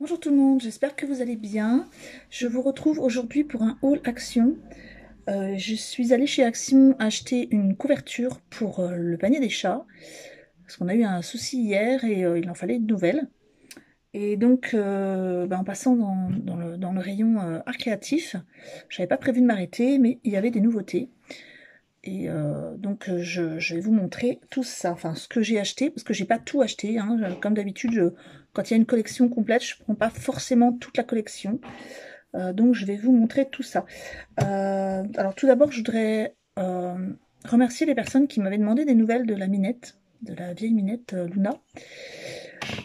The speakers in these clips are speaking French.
Bonjour tout le monde, j'espère que vous allez bien. Je vous retrouve aujourd'hui pour un haul Action. Je suis allée chez Action acheter une couverture pour le panier des chats, parce qu'on a eu un souci hier et il en fallait une nouvelle. Et donc, en passant dans le rayon art créatif, j'avais pas prévu de m'arrêter, mais il y avait des nouveautés. Et je vais vous montrer tout ça, enfin ce que j'ai acheté, parce que j'ai pas tout acheté, hein. Comme d'habitude, quand il y a une collection complète, je prends pas forcément toute la collection. Donc je vais vous montrer tout ça. Alors tout d'abord, je voudrais remercier les personnes qui m'avaient demandé des nouvelles de la Minette, de la vieille Minette Luna.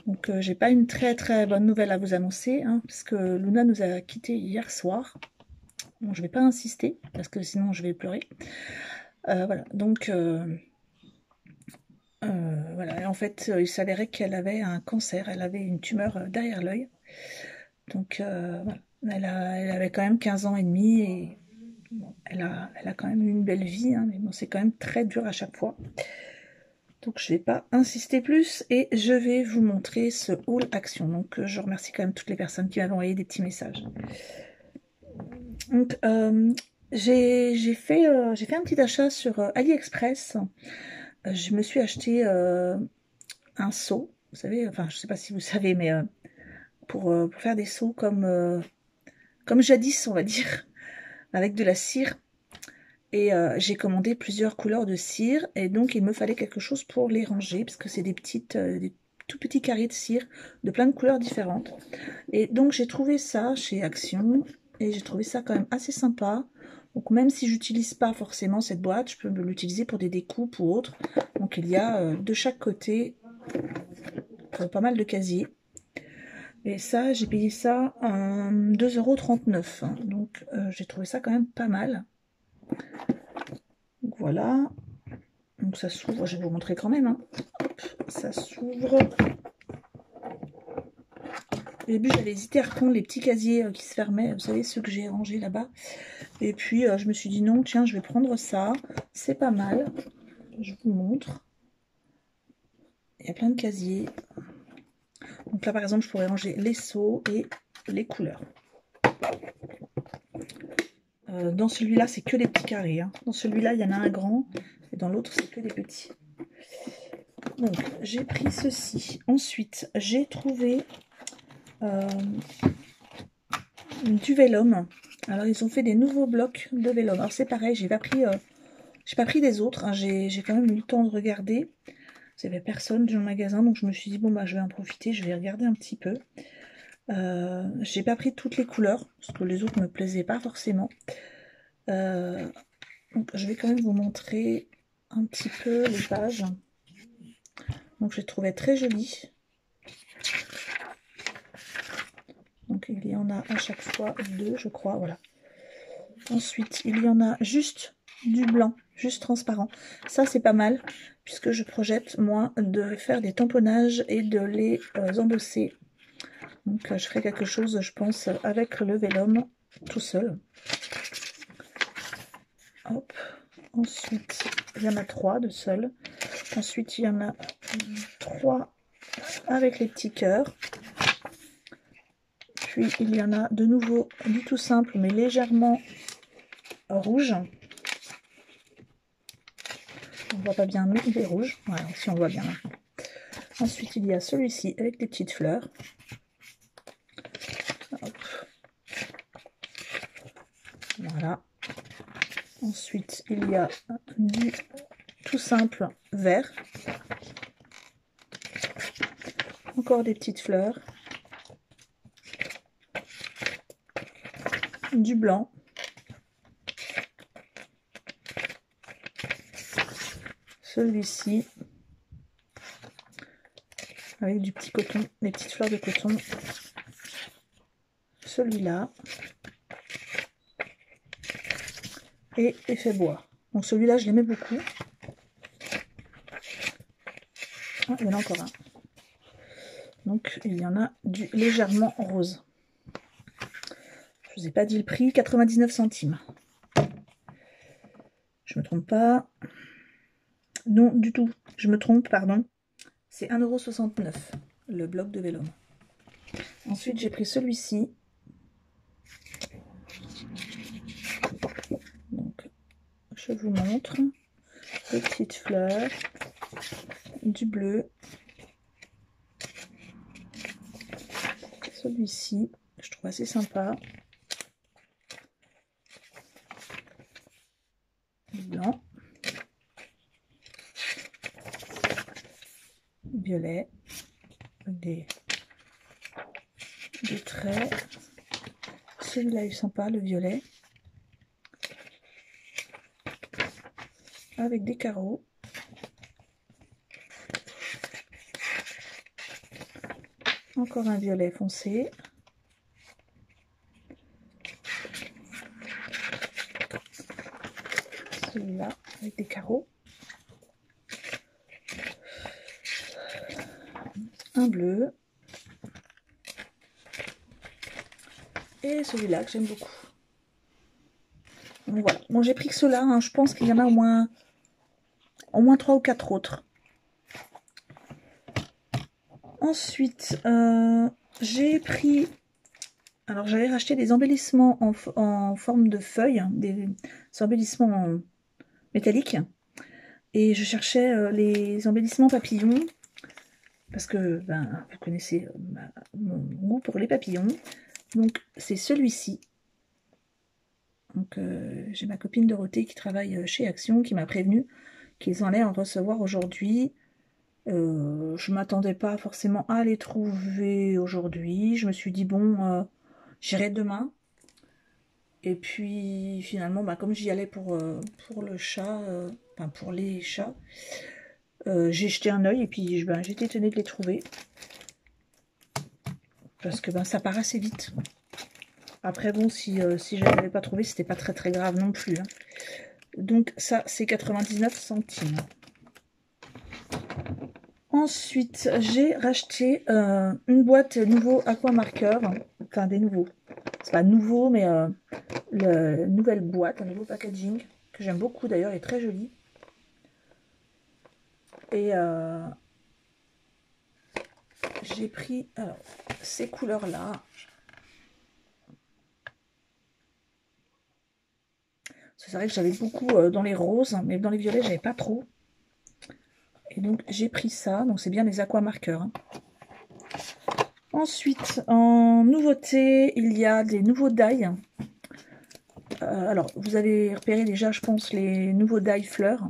Donc j'ai pas une très bonne nouvelle à vous annoncer, hein, parce que Luna nous a quittés hier soir. Bon, je vais pas insister, parce que sinon je vais pleurer. Voilà, donc voilà. Et en fait, il s'avérait qu'elle avait un cancer, elle avait une tumeur derrière l'œil. Donc voilà, elle avait quand même 15 ans et demi et bon, elle a quand même eu une belle vie, hein, mais bon, c'est quand même très dur à chaque fois. Donc je vais pas insister plus et je vais vous montrer ce haul Action. Donc je remercie quand même toutes les personnes qui m'avaient envoyé des petits messages. Donc j'ai fait un petit achat sur AliExpress. Je me suis acheté un seau, vous savez, enfin je sais pas si vous savez, mais pour faire des seaux comme jadis, on va dire, avec de la cire. Et j'ai commandé plusieurs couleurs de cire et donc il me fallait quelque chose pour les ranger parce que c'est des tout petits carrés de cire de plein de couleurs différentes. Et donc j'ai trouvé ça chez Action et j'ai trouvé ça quand même assez sympa. Donc même si j'utilise pas forcément cette boîte, je peux l'utiliser pour des découpes ou autres. Donc il y a de chaque côté pas mal de casiers. Et ça, j'ai payé ça 2,39 €. Donc j'ai trouvé ça quand même pas mal. Donc voilà. Donc ça s'ouvre, je vais vous montrer quand même, hein. Hop, ça s'ouvre. Au début, j'avais hésité à reprendre les petits casiers qui se fermaient, vous savez, ceux que j'ai rangés là-bas. Et puis, je me suis dit non, tiens, je vais prendre ça. C'est pas mal. Je vous montre. Il y a plein de casiers. Donc là, par exemple, je pourrais ranger les seaux et les couleurs. Dans celui-là, c'est que des petits carrés, hein. Dans celui-là, il y en a un grand. Et dans l'autre, c'est que des petits. Donc, j'ai pris ceci. Ensuite, j'ai trouvé du vélum. Alors, ils ont fait des nouveaux blocs de vélum. Alors, c'est pareil, j'ai pas pris des autres, hein. J'ai quand même eu le temps de regarder. Il n'y avait personne dans le magasin, donc je me suis dit, bon, bah, je vais en profiter, je vais regarder un petit peu. J'ai pas pris toutes les couleurs, parce que les autres me plaisaient pas forcément. Donc, je vais quand même vous montrer un petit peu les pages. Donc, je les trouvais très jolies. Donc, il y en a à chaque fois deux, je crois, voilà. Ensuite, il y en a juste du blanc, juste transparent. Ça, c'est pas mal, puisque je projette, moi, de faire des tamponnages et de les embosser. Donc, je ferai quelque chose, je pense, avec le vélum tout seul. Hop. Ensuite, il y en a 3 de seul. Ensuite, il y en a 3 avec les petits cœurs. Puis, il y en a de nouveau du tout simple, mais légèrement rouge. On voit pas bien, mais il est rouge. Voilà, si on voit bien maintenant. Ensuite, il y a celui-ci avec des petites fleurs. Hop. Voilà. Ensuite, il y a du tout simple vert. Encore des petites fleurs. Du blanc. Celui-ci. Avec du petit coton, des petites fleurs de coton. Celui-là. Et effet bois. Donc celui-là, je l'aimais beaucoup. Ah, il y en a encore un. Donc il y en a du légèrement rose. Je vous ai pas dit le prix, 99 centimes. Je me trompe pas. Non, du tout. Je me trompe, pardon. C'est 1,69 € le bloc de vélum. Ensuite, j'ai pris celui-ci. Donc, je vous montre. Des petites fleurs, du bleu. Celui-ci, je trouve assez sympa. Du blanc. Violet. Des traits. Celui-là est sympa, le violet. Avec des carreaux. Encore un violet foncé. Celui-là avec des carreaux. Un bleu. Et celui-là que j'aime beaucoup. Donc voilà. Bon, j'ai pris que ceux-là. Hein. Je pense qu'il y en a au moins 3 ou 4 autres. Ensuite, j'ai pris... Alors, j'avais racheté des embellissements en forme de feuilles, des embellissements métalliques. Et je cherchais les embellissements papillons, parce que, ben, vous connaissez mon goût pour les papillons. Donc, c'est celui-ci. Donc, j'ai ma copine Dorothée qui travaille chez Action, qui m'a prévenu qu'ils allaient en recevoir aujourd'hui. Je m'attendais pas forcément à les trouver aujourd'hui. Je me suis dit, bon, j'irai demain. Et puis, finalement, bah, comme j'y allais pour le chat, enfin pour les chats, j'ai jeté un œil et puis ben, j'étais étonnée de les trouver. Parce que ben, ça part assez vite. Après, bon, si je ne l'avais pas trouvé, c'était pas très grave non plus. Hein. Donc, ça, c'est 99 centimes. Ensuite, j'ai racheté une boîte nouveau aquamarqueur. Enfin, des nouveaux. C'est pas nouveau, mais la nouvelle boîte, un nouveau packaging, que j'aime beaucoup d'ailleurs, est très joli. Et j'ai pris alors, ces couleurs-là. C'est vrai que j'avais beaucoup dans les roses, mais dans les violets, j'avais pas trop. Et donc, j'ai pris ça. Donc, c'est bien les aquamarqueurs. Hein. Ensuite, en nouveauté, il y a des nouveaux die. Alors, vous avez repéré déjà, je pense, les nouveaux die fleurs.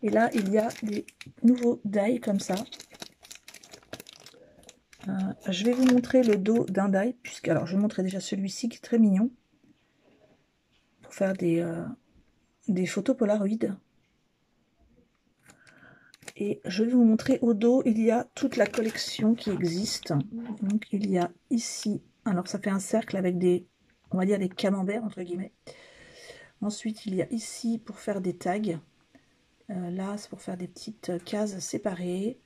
Et là, il y a des nouveaux die comme ça. Je vais vous montrer le dos d'un die, puisque alors je vais montrer déjà celui-ci qui est très mignon pour faire des photos Polaroid. Et je vais vous montrer au dos, il y a toute la collection qui existe. Donc il y a ici, alors ça fait un cercle avec des, on va dire des camemberts entre guillemets. Ensuite il y a ici pour faire des tags. Là c'est pour faire des petites cases séparées.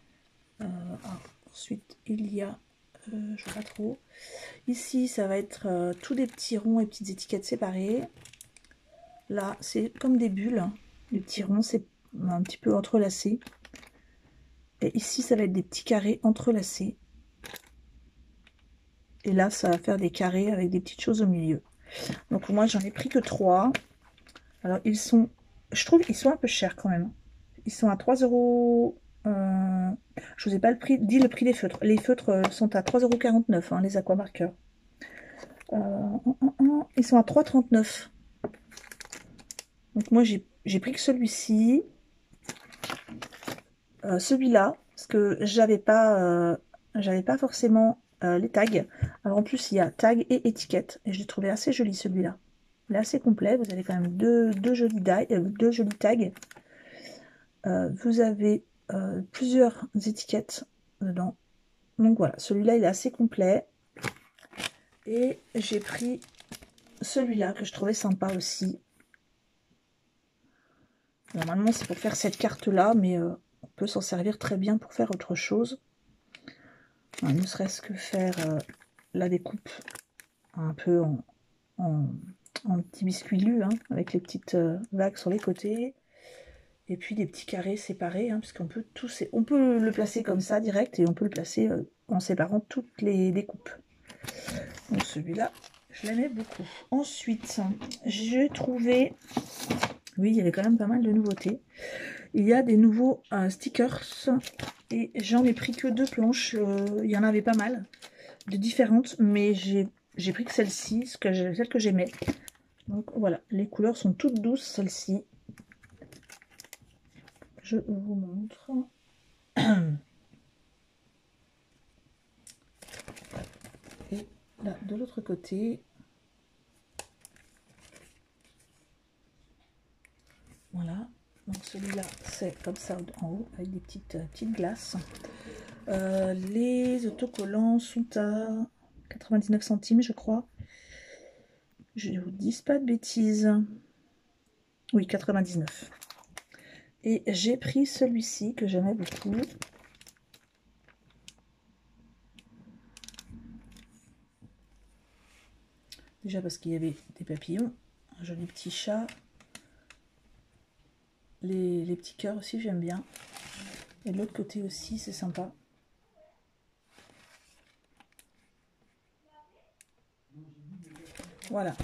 Ensuite il y a, je vois pas trop. Ici ça va être tous des petits ronds et petites étiquettes séparées. Là c'est comme des bulles, les petits ronds c'est un petit peu entrelacé. Et ici, ça va être des petits carrés entrelacés. Et là, ça va faire des carrés avec des petites choses au milieu. Donc moi, j'en ai pris que 3. Alors, ils sont... Je trouve qu'ils sont un peu chers quand même. Ils sont à 3 euros. Je vous ai pas dit le prix des feutres. Les feutres sont à 3,49 €, hein, les aquamarqueurs. Ils sont à 3,39 €. Donc moi, j'ai pris que celui-ci. Celui-là, parce que j'avais pas forcément les tags. Alors en plus, il y a tag et étiquette, et je l'ai trouvé assez joli celui-là. Il est assez complet, vous avez quand même deux jolis tags. Vous avez plusieurs étiquettes dedans. Donc voilà, celui-là, il est assez complet. Et j'ai pris celui-là, que je trouvais sympa aussi. Normalement, c'est pour faire cette carte-là, mais on peut s'en servir très bien pour faire autre chose. Ne serait-ce que faire la découpe un peu en petit biscuit lu, hein, avec les petites vagues sur les côtés. Et puis des petits carrés séparés, hein, puisqu'on peut on peut le placer comme ça direct et on peut le placer en séparant toutes les découpes. Donc celui-là, je l'aimais beaucoup. Ensuite, j'ai trouvé, oui, il y avait quand même pas mal de nouveautés. Il y a des nouveaux stickers et j'en ai pris que 2 planches. Il y en avait pas mal de différentes, mais j'ai pris que celle-ci, celle que j'aimais. Donc voilà, les couleurs sont toutes douces, celles-ci. Je vous montre. Et là, de l'autre côté, voilà. Donc celui-là, c'est comme ça en haut, avec des petites glaces. Les autocollants sont à 99 centimes, je crois. Je ne vous dis pas de bêtises. Oui, 99. Et j'ai pris celui-ci que j'aimais beaucoup. Déjà parce qu'il y avait des papillons, un joli petit chat. Les petits cœurs aussi, j'aime bien. Et de l'autre côté aussi, c'est sympa. Voilà.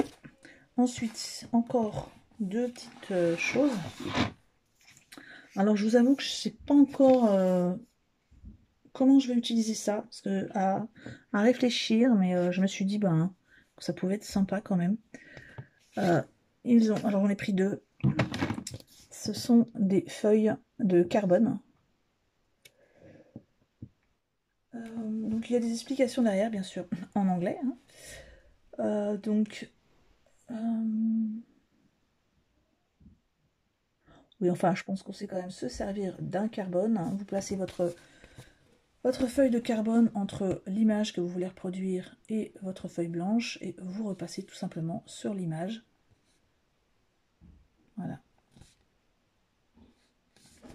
Ensuite, encore 2 petites choses. Alors, je vous avoue que je ne sais pas encore comment je vais utiliser ça. Parce que à réfléchir, mais je me suis dit ben, que ça pouvait être sympa quand même. Alors, j'en ai pris 2. Ce sont des feuilles de carbone. Donc, il y a des explications derrière, bien sûr, en anglais. Hein. Oui, enfin, je pense qu'on sait quand même se servir d'un carbone. Hein. Vous placez votre feuille de carbone entre l'image que vous voulez reproduire et votre feuille blanche et vous repassez tout simplement sur l'image. Voilà.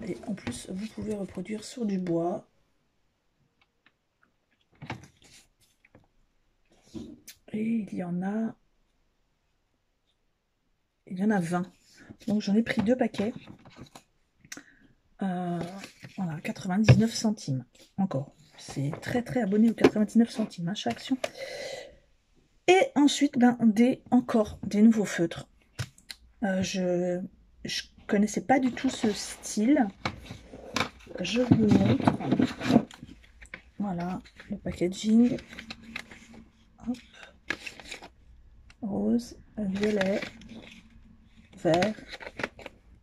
Et en plus, vous pouvez reproduire sur du bois. Et il y en a 20. Donc j'en ai pris 2 paquets. Voilà, 99 centimes. Encore. C'est très abonné aux 99 centimes, hein, chaque action. Et ensuite, ben, encore des nouveaux feutres. Je connaissais pas du tout ce style. Je vous le montre. Voilà, le packaging. Hop. Rose, violet, vert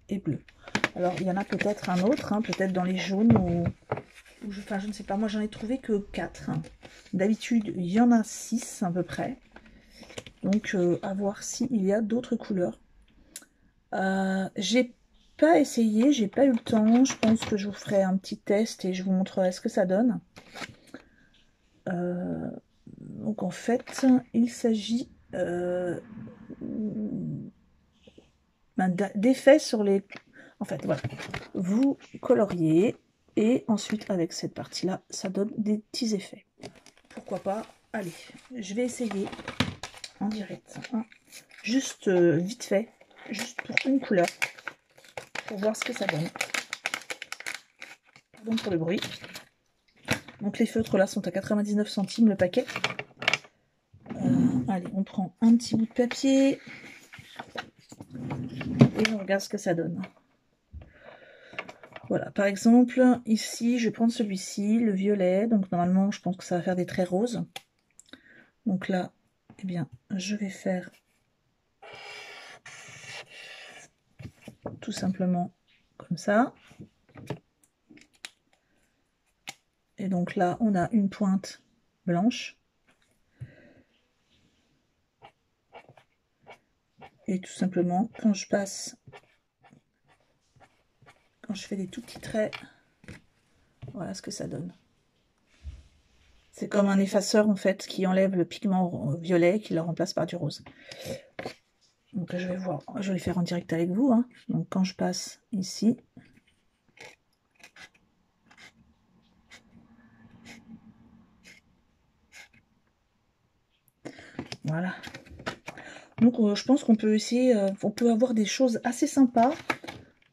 et bleu. Alors, il y en a peut-être un autre, hein, peut-être dans les jaunes ou enfin, je ne sais pas. Moi, j'en ai trouvé que 4. Hein. D'habitude, il y en a 6 à peu près. Donc, à voir s'il y a d'autres couleurs. J'ai pas essayé, j'ai pas eu le temps. Je pense que je vous ferai un petit test et je vous montrerai ce que ça donne. Donc, en fait, il s'agit d'effets sur les... En fait, voilà. Vous coloriez et ensuite, avec cette partie-là, ça donne des petits effets. Pourquoi pas? Allez, je vais essayer en direct. Hein. Juste vite fait, juste pour une couleur, pour voir ce que ça donne. Pardon pour le bruit. Donc les feutres là sont à 99 centimes le paquet. Allez, on prend un petit bout de papier et on regarde ce que ça donne. Voilà, par exemple, ici, je vais prendre celui-ci, le violet. Donc normalement, je pense que ça va faire des traits roses. Donc là, eh bien, je vais faire tout simplement comme ça. Et donc là, on a une pointe blanche. Et tout simplement, quand je fais des tout petits traits, voilà ce que ça donne. C'est comme un effaceur en fait qui enlève le pigment violet qui le remplace par du rose. Donc je vais voir, je vais le faire en direct avec vous. Hein. Donc quand je passe ici, voilà. Donc je pense qu'on peut essayer, on peut avoir des choses assez sympas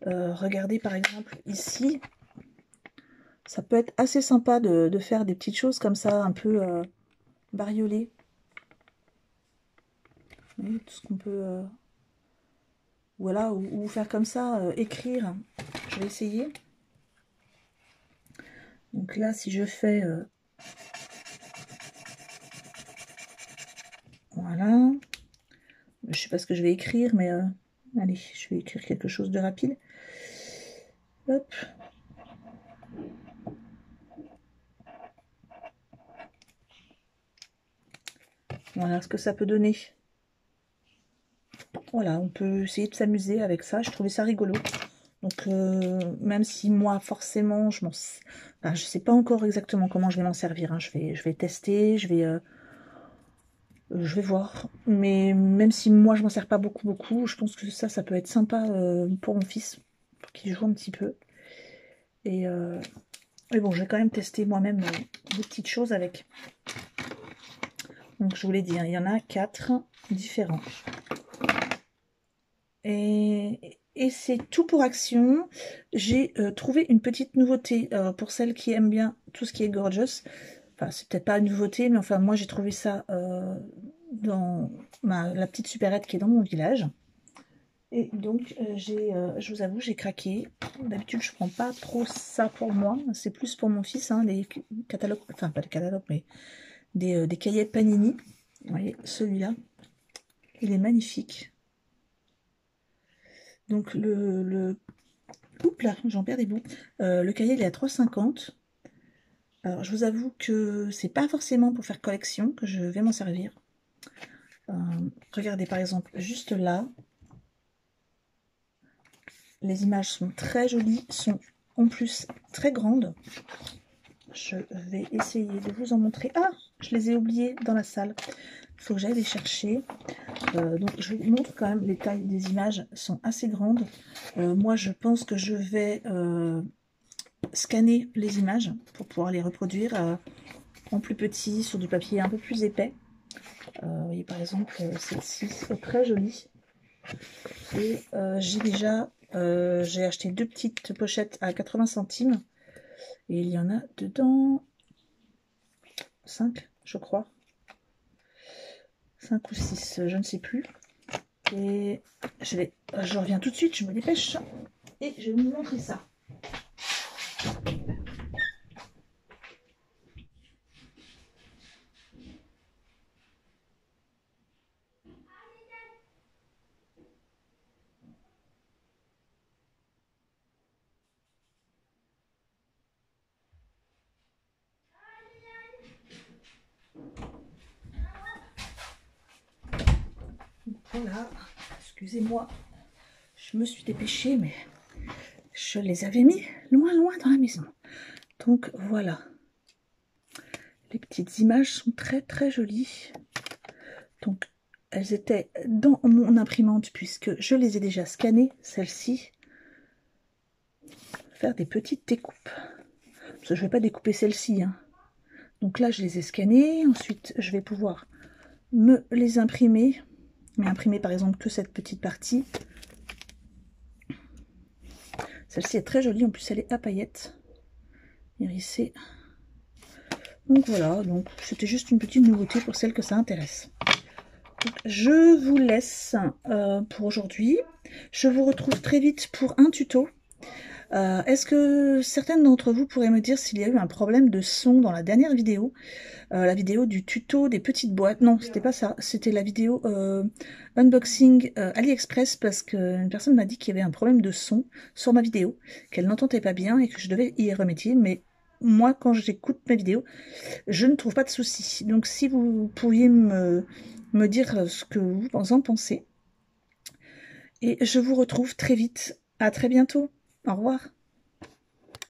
Regardez par exemple ici, ça peut être assez sympa de faire des petites choses comme ça, un peu bariolées. Vous voyez, tout ce qu'on peut... voilà, ou faire comme ça, écrire. Je vais essayer. Donc là, si je fais... voilà. Je sais pas ce que je vais écrire, mais... allez, je vais écrire quelque chose de rapide. Hop. Voilà ce que ça peut donner. Voilà, on peut essayer de s'amuser avec ça. Je trouvais ça rigolo. Donc, même si moi, forcément, je sais pas encore exactement comment je vais m'en servir. Hein. Je vais tester, je vais voir. Mais même si moi, je m'en sers pas beaucoup, je pense que ça peut être sympa pour mon fils, pour qu'il joue un petit peu. Et bon, je vais quand même tester moi-même des petites choses avec. Donc, je vous l'ai dit, hein, il y en a 4 différents. Et c'est tout pour Action. J'ai trouvé une petite nouveauté pour celles qui aiment bien tout ce qui est gorgeous. Enfin, c'est peut-être pas une nouveauté, mais enfin, moi j'ai trouvé ça dans la petite supérette qui est dans mon village. Et donc, je vous avoue, j'ai craqué. D'habitude, je prends pas trop ça pour moi. C'est plus pour mon fils, hein, les catalogues, enfin pas des catalogues, mais des cahiers Panini. Vous voyez, celui-là, il est magnifique. Donc oups là, j'en perds des bouts. Le cahier il est à 3,50 €. Alors je vous avoue que c'est pas forcément pour faire collection que je vais m'en servir. Regardez par exemple juste là. Les images sont très jolies, sont en plus très grandes. Je vais essayer de vous en montrer. Ah, je les ai oubliées dans la salle. Il faut que j'aille les chercher. Donc je vous montre quand même, les tailles des images sont assez grandes. Moi je pense que je vais scanner les images pour pouvoir les reproduire en plus petit sur du papier un peu plus épais. Vous voyez par exemple celle-ci est très jolie. Et j'ai acheté 2 petites pochettes à 80 centimes. Et il y en a dedans 5, je crois. 5 ou 6, je ne sais plus. Et je reviens tout de suite, je me dépêche. Et je vais vous montrer ça. Voilà, excusez-moi, je me suis dépêchée, mais je les avais mis loin dans la maison. Donc voilà, les petites images sont très jolies. Donc elles étaient dans mon imprimante puisque je les ai déjà scannées, celles-ci. Faire des petites découpes. Parce que je ne vais pas découper celle-ci. Hein. Donc là, je les ai scannées. Ensuite, je vais pouvoir me les imprimer. Mais imprimer par exemple que cette petite partie. Celle-ci est très jolie. En plus, elle est à paillettes. Hérissée. Donc voilà. Donc c'était juste une petite nouveauté pour celles que ça intéresse. Donc, je vous laisse pour aujourd'hui. Je vous retrouve très vite pour un tuto. Est-ce que certaines d'entre vous pourraient me dire s'il y a eu un problème de son dans la dernière vidéo, la vidéo du tuto des petites boîtes? Non, c'était pas ça, c'était la vidéo unboxing AliExpress, parce qu'une personne m'a dit qu'il y avait un problème de son sur ma vidéo, qu'elle n'entendait pas bien et que je devais y remédier, mais moi quand j'écoute mes vidéos, je ne trouve pas de soucis. Donc si vous pourriez me dire ce que vous en pensez, et je vous retrouve très vite. À très bientôt. Au revoir.